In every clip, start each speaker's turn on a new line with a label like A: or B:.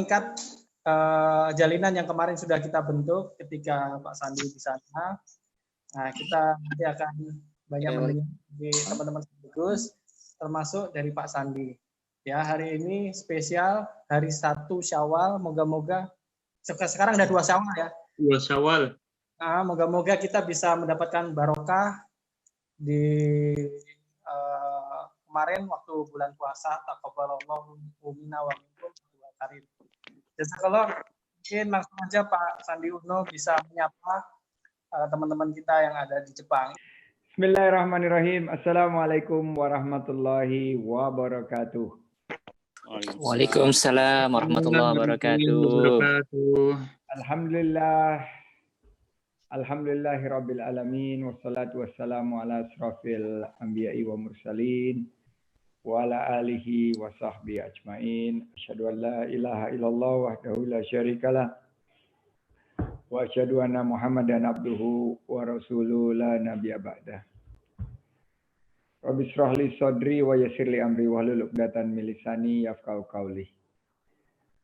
A: mengikat jalinan yang kemarin sudah kita bentuk ketika Pak Sandi di sana. Nah, kita nanti akan banyak mendengar di teman-teman sekaligus, termasuk dari Pak Sandi. Ya, hari ini spesial hari 1 Syawal. Moga-moga sekarang ada 2 Syawal ya.
B: 2 Syawal.
A: Nah, moga-moga kita bisa mendapatkan barokah di kemarin waktu bulan puasa. Taqabbalallahu minna wa minkum karim. Jazakallah. Mungkin langsung aja Pak Sandi Uno bisa menyapa teman-teman kita yang ada di Jepang.
C: Bismillahirrahmanirrahim. Assalamualaikum warahmatullahi wabarakatuh.
D: Waalaikumsalam warahmatullahi wabarakatuh.
C: Alhamdulillah. Alhamdulillahirabbil alamin wassalatu wassalamu ala asrofil anbiya'i wa mursalin wa ala alihi wa sahbihi ajmain. Asyhadu an la ilaha illallah wahdahu la syarikalah wa asyhadu anna Muhammadan abduhu wa rasuluhu la nabiyya ba'dah. Rabbi shrah li sadri wa yassir li amri wahlul 'uqdatam min lisani yafqahu qawli.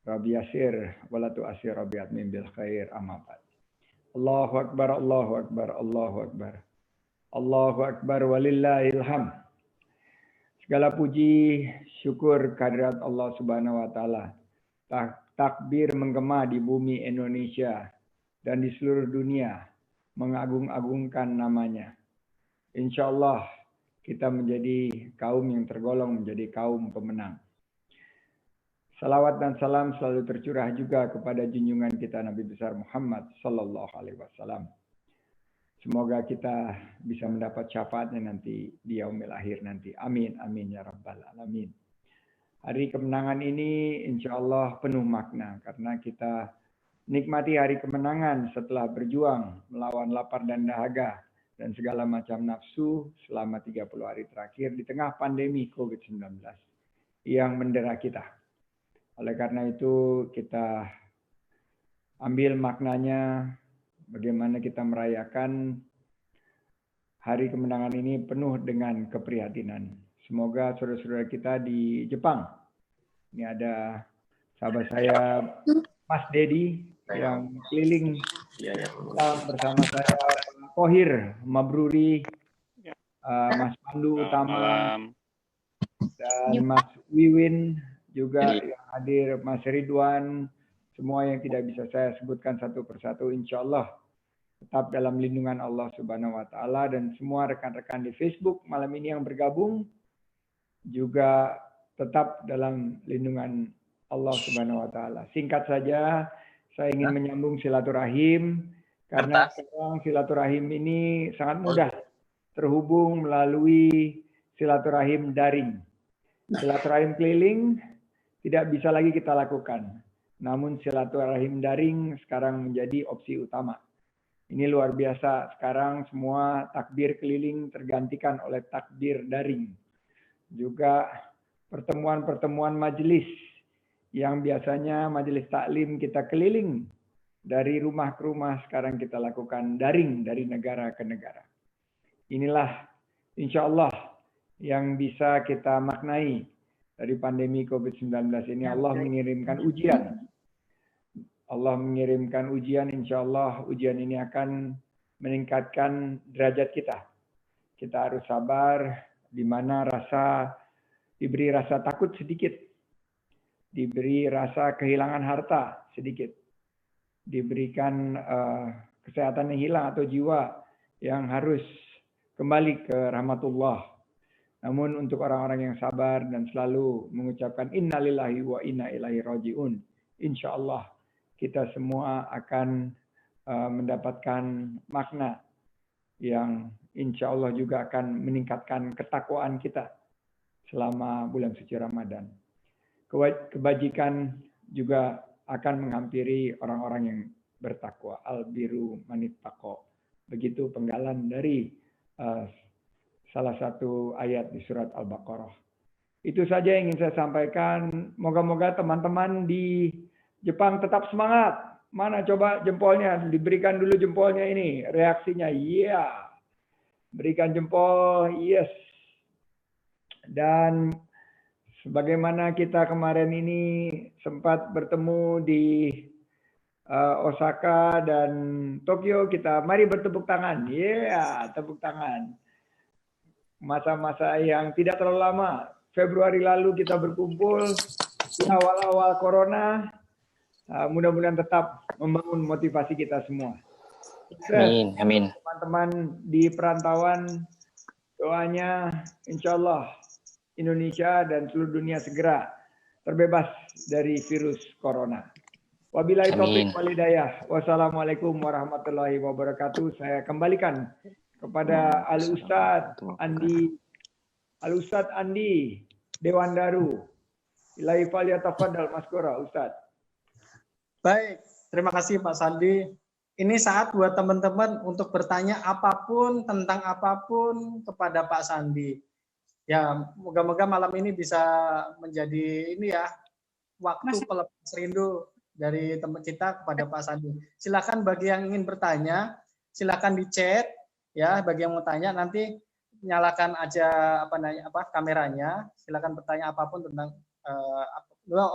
C: Rabbi yassir wa la tu'assir rabbi atmim bil khair amma ba'd. Allahu akbar, Allahu akbar, Allahu akbar. Allahu akbar walillahil hamd. Segala puji syukur kehadirat Allah Subhanahu wa taala. Takbir menggema di bumi Indonesia dan di seluruh dunia mengagung-agungkan namanya. Insyaallah kita menjadi kaum yang tergolong menjadi kaum pemenang. Salawat dan salam selalu tercurah juga kepada junjungan kita Nabi besar Muhammad sallallahu alaihi wasallam. Semoga kita bisa mendapat syafaatnya nanti di yaumil akhir nanti. Amin amin ya rabbal alamin. Hari kemenangan ini insyaallah penuh makna karena kita nikmati hari kemenangan setelah berjuang melawan lapar dan dahaga dan segala macam nafsu selama 30 hari terakhir di tengah pandemi COVID-19 yang mendera kita. Oleh karena itu kita ambil maknanya bagaimana kita merayakan hari kemenangan ini penuh dengan keprihatinan. Semoga saudara-saudara kita di Jepang, ini ada sahabat saya Mas Dedi yang keliling bersama saya Kohir Mabruri, Mas Pandu Utama, dan Mas Wiwin juga yang hadir, Mas Ridwan, semua yang tidak bisa saya sebutkan satu persatu, insya Allah tetap dalam lindungan Allah Subhanahu wa taala, dan semua rekan-rekan di Facebook malam ini yang bergabung juga tetap dalam lindungan Allah Subhanahu wa taala. Singkat saja, saya ingin menyambung silaturahim karena sekarang silaturahim ini sangat mudah terhubung melalui silaturahim daring. Silaturahim keliling tidak bisa lagi kita lakukan. Namun silaturahim daring sekarang menjadi opsi utama. Ini luar biasa, sekarang semua takbir keliling tergantikan oleh takbir daring. Juga pertemuan-pertemuan majelis yang biasanya majelis taklim kita keliling dari rumah ke rumah, sekarang kita lakukan daring dari negara ke negara. Inilah insya Allah yang bisa kita maknai dari pandemi COVID-19 ini. Allah mengirimkan ujian. Allah mengirimkan ujian, insya Allah ujian ini akan meningkatkan derajat kita. Kita harus sabar, di mana diberi rasa takut sedikit, diberi rasa kehilangan harta sedikit, diberikan kesehatan yang hilang atau jiwa yang harus kembali ke rahmatullah. Namun untuk orang-orang yang sabar dan selalu mengucapkan innalillahi wa inna ilaihi rajiun, insya Allah kita semua akan mendapatkan makna yang insya Allah juga akan meningkatkan ketakwaan kita selama bulan suci Ramadan. Kebajikan juga akan menghampiri orang-orang yang bertakwa. Al-biru manittaqo. Begitu penggalan dari salah satu ayat di surat Al-Baqarah. Itu saja yang ingin saya sampaikan. Moga-moga teman-teman di Jepang tetap semangat. Mana coba jempolnya? Diberikan dulu jempolnya ini. Reaksinya, iya. Berikan jempol, yes. Dan Sebagaimana kita kemarin ini sempat bertemu di Osaka dan Tokyo, kita mari bertepuk tangan. Tepuk tangan. Masa-masa yang tidak terlalu lama. Februari lalu kita berkumpul di awal-awal corona. Mudah-mudahan tetap membangun motivasi kita semua.
D: Amin, amin.
C: Teman-teman di perantauan, doanya insya Allah Indonesia dan seluruh dunia segera terbebas dari virus corona. Wabillahi taufiq wal hidayah. Wassalamualaikum warahmatullahi wabarakatuh. Saya kembalikan kepada Al-Ustadz Andi Dewandaru. Ilahi falyatafaddal maskura, Ustadz.
A: Baik, terima kasih Pak Sandi. Ini saat buat teman-teman untuk bertanya apapun tentang apapun kepada Pak Sandi. Ya, moga-moga malam ini bisa menjadi ini ya, waktu pelepas rindu dari teman kita kepada Pak Sandi. Silakan bagi yang ingin bertanya, silakan di chat ya. Bagi yang mau tanya nanti nyalakan aja kameranya. Silakan bertanya apapun tentang.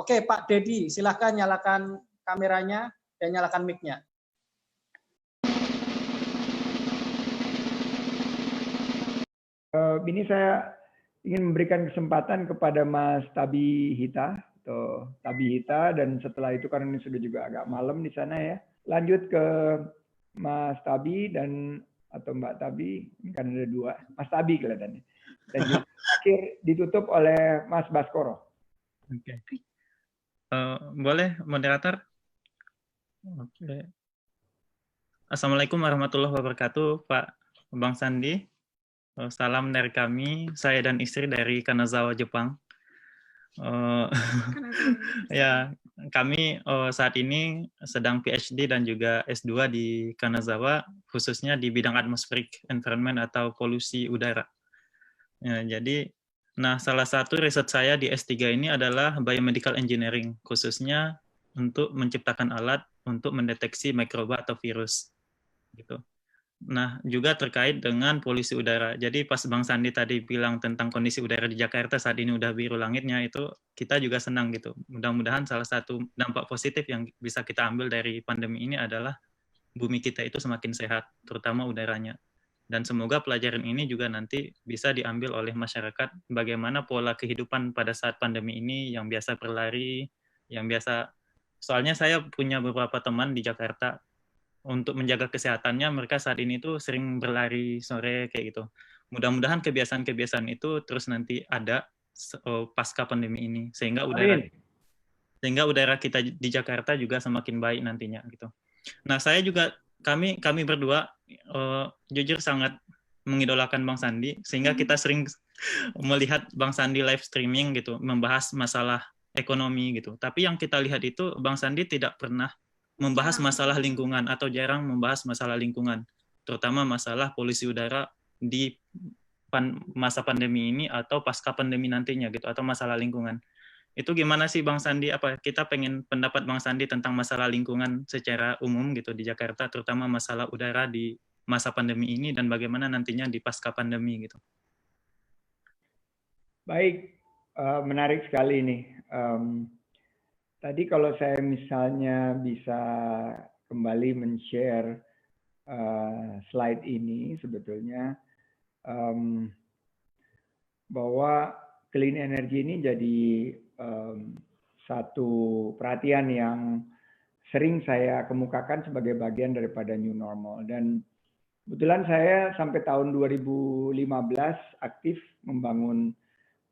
A: Oke, Pak Dedi, silakan nyalakan kameranya dan nyalakan mic-nya.
C: Ini saya ingin memberikan kesempatan kepada Mas Tabi Hita. Dan setelah itu karena ini sudah juga agak malam di sana ya, lanjut ke Mas Tabi atau Mbak Tabi, ini kan ada dua, Mas Tabi kelihatannya, dan juga akhir ditutup oleh Mas Baskoro.
D: Oke. Boleh moderator? Oke. Assalamualaikum warahmatullahi wabarakatuh, Pak Bang Sandi. Salam dari kami, saya dan istri dari Kanazawa, Jepang. Ya, kami saat ini sedang PhD dan juga S2 di Kanazawa, khususnya di bidang atmospheric environment atau polusi udara. Ya, jadi, salah satu riset saya di S3 ini adalah biomedical engineering, khususnya untuk menciptakan alat untuk mendeteksi mikroba atau virus, gitu. Nah, juga terkait dengan polusi udara. Jadi pas Bang Sandi tadi bilang tentang kondisi udara di Jakarta saat ini udah biru langitnya, itu kita juga senang gitu. Mudah-mudahan salah satu dampak positif yang bisa kita ambil dari pandemi ini adalah bumi kita itu semakin sehat, terutama udaranya. Dan semoga pelajaran ini juga nanti bisa diambil oleh masyarakat bagaimana pola kehidupan pada saat pandemi ini yang biasa berlari, yang biasa, soalnya saya punya beberapa teman di Jakarta, untuk menjaga kesehatannya mereka saat ini tuh sering berlari sore kayak gitu. Mudah-mudahan kebiasaan-kebiasaan itu terus nanti ada pasca pandemi ini sehingga udara kita di Jakarta juga semakin baik nantinya gitu. Nah, saya juga kami berdua jujur sangat mengidolakan Bang Sandi sehingga kita sering melihat Bang Sandi live streaming gitu membahas masalah ekonomi gitu. Tapi yang kita lihat itu Bang Sandi tidak pernah membahas masalah lingkungan atau jarang membahas masalah lingkungan, terutama masalah polusi udara di masa pandemi ini atau pasca pandemi nantinya gitu, atau masalah lingkungan. Itu gimana sih Bang Sandi? Apa kita pengen pendapat Bang Sandi tentang masalah lingkungan secara umum gitu di Jakarta, terutama masalah udara di masa pandemi ini dan bagaimana nantinya di pasca pandemi gitu.
C: Baik, menarik sekali ini. Tadi kalau saya misalnya bisa kembali men-share slide ini sebetulnya bahwa clean energy ini jadi satu perhatian yang sering saya kemukakan sebagai bagian daripada new normal. Dan kebetulan saya sampai tahun 2015 aktif membangun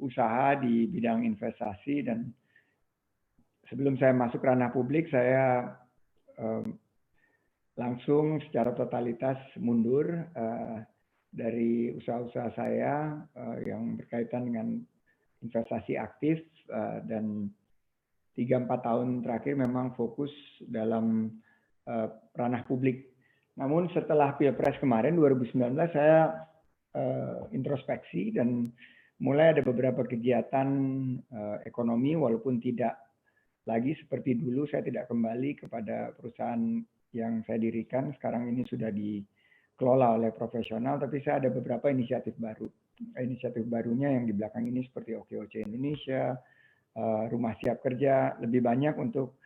C: usaha di bidang investasi, dan sebelum saya masuk ranah publik, saya langsung secara totalitas mundur dari usaha-usaha saya yang berkaitan dengan investasi aktif, dan 3-4 tahun terakhir memang fokus dalam ranah publik. Namun setelah Pilpres kemarin 2019 saya introspeksi dan mulai ada beberapa kegiatan ekonomi, walaupun tidak lagi seperti dulu. Saya tidak kembali kepada perusahaan yang saya dirikan, sekarang ini sudah dikelola dikelola oleh profesional, tapi saya ada beberapa inisiatif baru. Inisiatif barunya yang di belakang ini seperti OKOC Indonesia, Rumah Siap Kerja, lebih banyak untuk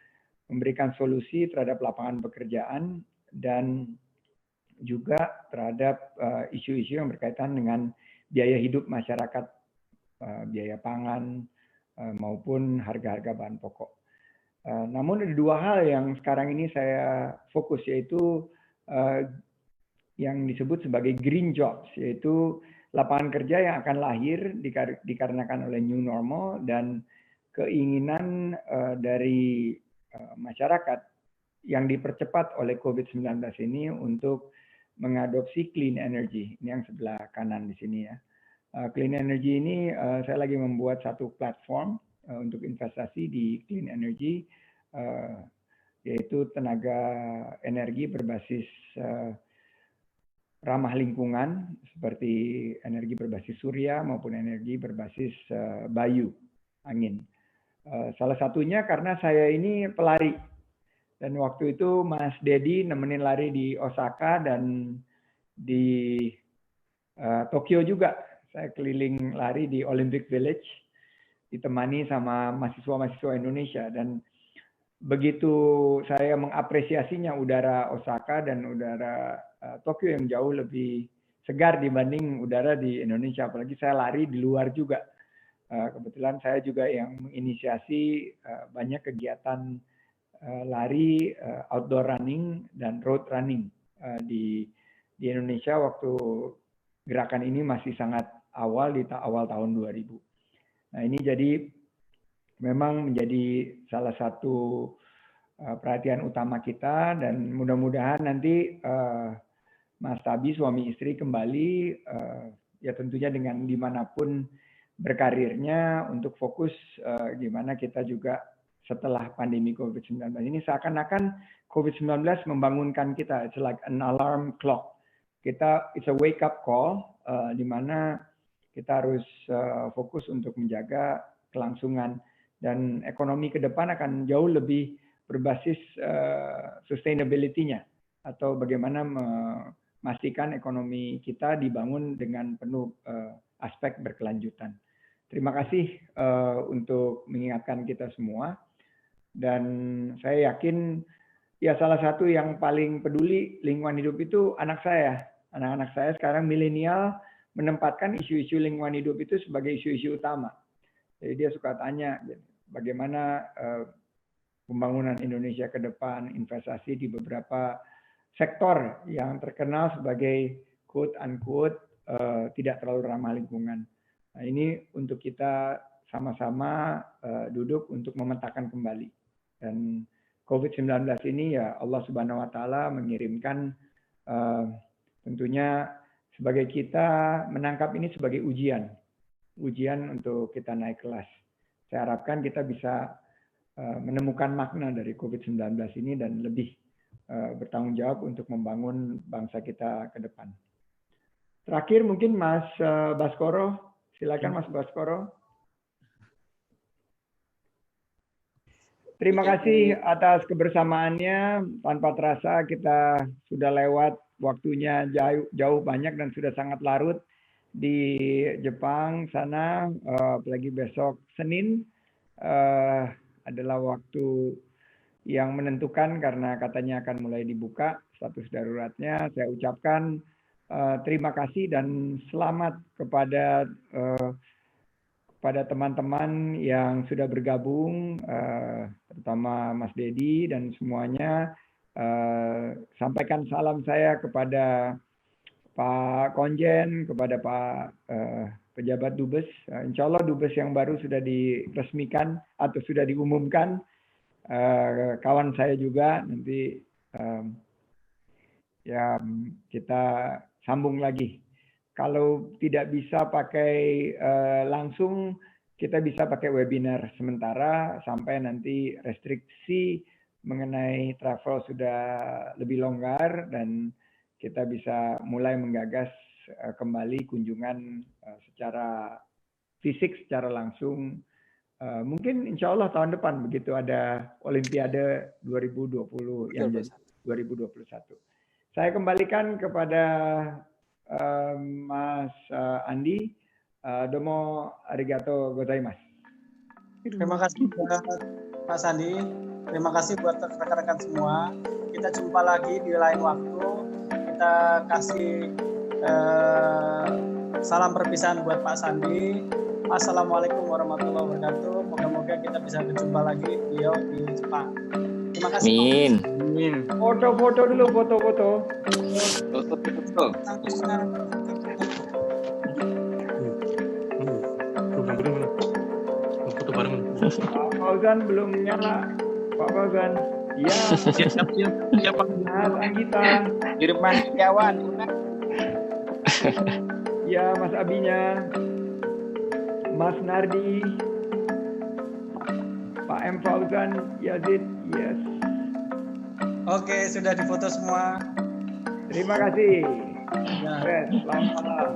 C: memberikan solusi terhadap lapangan pekerjaan dan juga terhadap isu-isu yang berkaitan dengan biaya hidup masyarakat, biaya pangan maupun harga-harga bahan pokok. Namun ada dua hal yang sekarang ini saya fokus, yaitu yang disebut sebagai green jobs, yaitu lapangan kerja yang akan lahir dikarenakan oleh new normal dan keinginan dari masyarakat yang dipercepat oleh COVID-19 ini untuk mengadopsi clean energy. Ini yang sebelah kanan di sini ya. Clean energy ini saya lagi membuat satu platform untuk investasi di clean energy, yaitu tenaga energi berbasis ramah lingkungan seperti energi berbasis surya maupun energi berbasis bayu, angin. Salah satunya karena saya ini pelari. Dan waktu itu Mas Dedi nemenin lari di Osaka dan di Tokyo juga. Saya keliling lari di Olympic Village, ditemani sama mahasiswa-mahasiswa Indonesia. Dan begitu saya mengapresiasinya udara Osaka dan udara Tokyo yang jauh lebih segar dibanding udara di Indonesia. Apalagi saya lari di luar juga. Kebetulan saya juga yang menginisiasi banyak kegiatan lari, outdoor running dan road running di Indonesia waktu gerakan ini masih sangat awal, di awal tahun 2000. Nah ini jadi memang menjadi salah satu perhatian utama kita, dan mudah-mudahan nanti Mas Tabi suami istri kembali ya tentunya dengan dimanapun berkarirnya untuk fokus gimana kita juga setelah pandemi COVID-19 ini. Seakan-akan COVID-19 membangunkan kita, it's like an alarm clock. It's a wake up call, di mana kita harus fokus untuk menjaga kelangsungan, dan ekonomi ke depan akan jauh lebih berbasis sustainability-nya, atau bagaimana memastikan ekonomi kita dibangun dengan penuh aspek berkelanjutan. Terima kasih untuk mengingatkan kita semua. Dan saya yakin ya salah satu yang paling peduli lingkungan hidup itu anak saya. Anak-anak saya sekarang milenial menempatkan isu-isu lingkungan hidup itu sebagai isu-isu utama. Jadi dia suka tanya bagaimana pembangunan Indonesia ke depan, investasi di beberapa sektor yang terkenal sebagai quote-unquote tidak terlalu ramah lingkungan. Nah ini untuk kita sama-sama duduk untuk memetakan kembali. Dan COVID-19 ini ya Allah Subhanahu wa Ta'ala mengirimkan tentunya sebagai kita menangkap ini sebagai ujian untuk kita naik kelas. Saya harapkan kita bisa menemukan makna dari COVID-19 ini dan lebih bertanggung jawab untuk membangun bangsa kita ke depan. Terakhir mungkin Mas Baskoro, silakan Mas Baskoro. Terima kasih atas kebersamaannya. Tanpa terasa kita sudah lewat waktunya jauh banyak dan sudah sangat larut di Jepang sana. Apalagi besok Senin adalah waktu yang menentukan karena katanya akan mulai dibuka status daruratnya. Saya ucapkan terima kasih dan selamat kepada teman-teman yang sudah bergabung, terutama Mas Dedi dan semuanya. Sampaikan salam saya kepada Pak Konjen, kepada Pak pejabat Dubes. Insya Allah Dubes yang baru sudah diresmikan atau sudah diumumkan. Kawan saya juga nanti ya kita sambung lagi. Kalau tidak bisa pakai langsung, kita bisa pakai webinar sementara sampai nanti restriksi mengenai travel sudah lebih longgar dan kita bisa mulai menggagas kembali kunjungan secara fisik, secara langsung. Mungkin insya Allah tahun depan begitu ada Olimpiade 2020 yang jadi 2021. Saya kembalikan kepada Mas Andi. Domo arigato gozaimasu.
A: Terima kasih buat Pak Sandi. Terima kasih buat rekan-rekan semua. Kita jumpa lagi di lain waktu. Kita kasih salam perpisahan buat Pak Sandi. Assalamualaikum warahmatullahi wabarakatuh. Moga-moga kita bisa berjumpa lagi beliau di Jepang. Terima kasih.
B: Amin.
C: Foto-foto dulu, foto-foto.
B: Foto bareng.
C: Pak Fauzan belum nyala. Pak Fauzan. Iya.
B: Siap.
C: Mas Anggita.
E: Dirman Setiawan.
C: Ya, Mas Abinya. Mas Nardi. Pak M. Fauzan. Yazid. Yes.
A: Oke, sudah difoto semua.
C: Terima kasih.
A: Ya.
C: Selamat malam.